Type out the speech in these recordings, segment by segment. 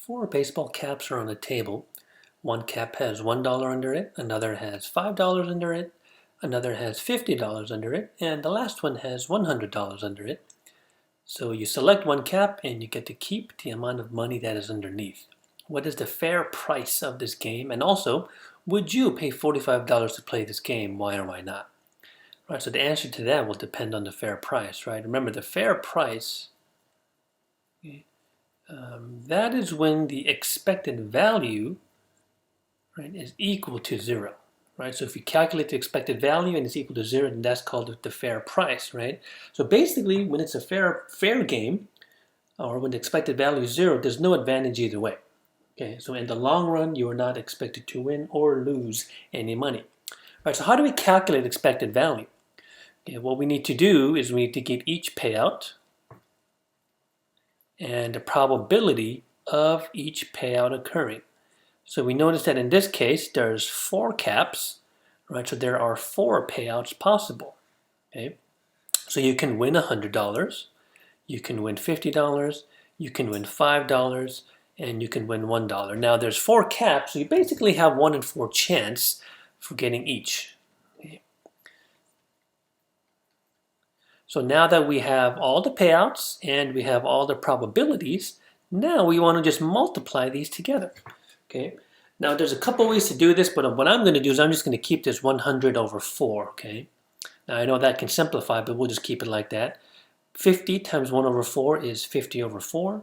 Four baseball caps are on a table. One cap has $1 under it, another has $5 under it, another has $50 under it, and the last one has $100 under it. So you select one cap and you get to keep the amount of money that is underneath. What is the fair price of this game? And also, would you pay $45 to play this game? Why or why not? Right, so the answer to that will depend on the fair price, right? Remember, the fair price, that is when the expected value, right, is equal to 0. Right, so if you calculate the expected value and it's equal to 0, then that's called the fair price, right? So basically, when it's a fair game, or when the expected value is 0, there's no advantage either way. Okay, so in the long run, you are not expected to win or lose any money. All right, so how do we calculate expected value? Okay, what we need to do is we need to get each payout and the probability of each payout occurring. So we notice that in this case, there's 4 caps, right? So there are 4 payouts possible, okay? So you can win $100, you can win $50, you can win $5, and you can win $1. Now there's 4 caps, so you basically have 1 in 4 chance for getting each. Okay? So now that we have all the payouts and we have all the probabilities, now we want to just multiply these together. Okay. Now there's a couple ways to do this, but what I'm going to do is I'm just going to keep this 100 over 4. Okay. Now I know that can simplify, but we'll just keep it like that. 50 times 1 over 4 is 50 over 4.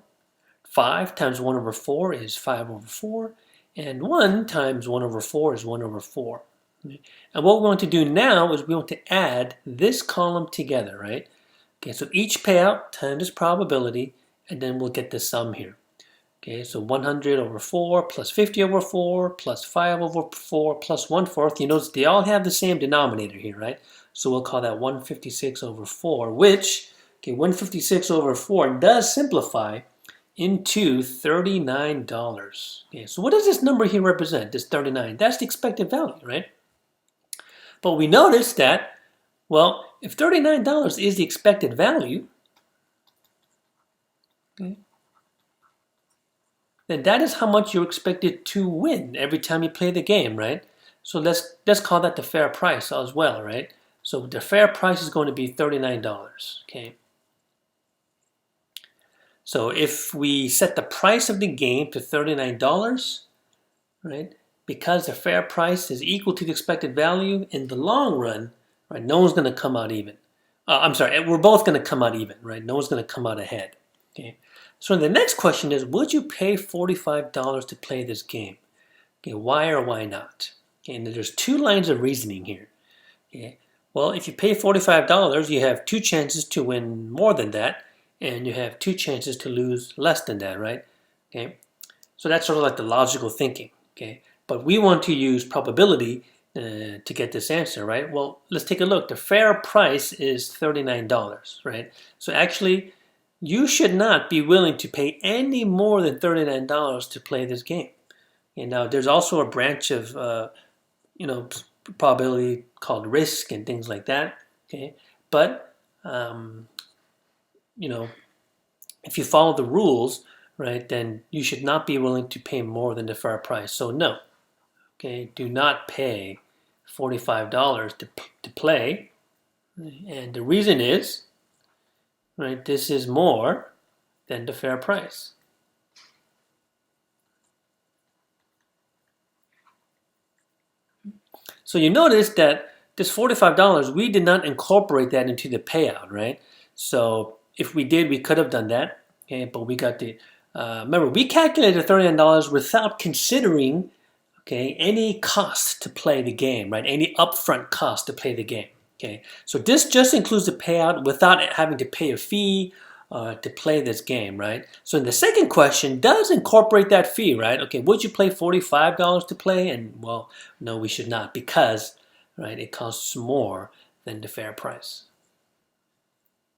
5 times 1 over 4 is 5 over 4. And 1 times 1 over 4 is 1 over 4. Okay. And what we want to do now is we want to add this column together, right? Okay, so each payout times its probability, and then we'll get the sum here. Okay, so 100 over 4 plus 50 over 4 plus 5 over 4 plus 1/4. You notice they all have the same denominator here, right? So we'll call that 156 over 4, which, okay, 156 over 4 does simplify into $39. Okay, so what does this number here represent, this 39? That's the expected value, right? But we notice that, well, if $39 is the expected value, okay, then that is how much you're expected to win every time you play the game, right? So let's call that the fair price as well, right? So the fair price is going to be $39, okay? So if we set the price of the game to $39, right, because the fair price is equal to the expected value, in the long run, right, no one's going to come out even. I'm sorry, we're both going to come out even, right? No one's going to come out ahead, okay? So the next question is, would you pay $45 to play this game? Okay, why or why not? Okay, and there's 2 lines of reasoning here. Okay, well, if you pay $45, you have 2 chances to win more than that, and you have 2 chances to lose less than that, right? Okay, so that's sort of like the logical thinking. Okay, but we want to use probability to get this answer, right? Well, let's take a look. The fair price is $39, right? So actually, you should not be willing to pay any more than $39 to play this game. And now there's also a branch of, probability called risk and things like that. Okay, but if you follow the rules, right, then you should not be willing to pay more than the fair price. So no, okay, do not pay $45 to play. And the reason is, right, this is more than the fair price. So you notice that this $45, we did not incorporate that into the payout, right? So if we did, we could have done that, okay? But we got the, remember, we calculated $39 without considering, okay, any cost to play the game, right? Any upfront cost to play the game, okay? So this just includes the payout without having to pay a fee to play this game, right? So the second question does incorporate that fee, right? Okay, would you pay $45 to play? And well, no, we should not, because, right, it costs more than the fair price.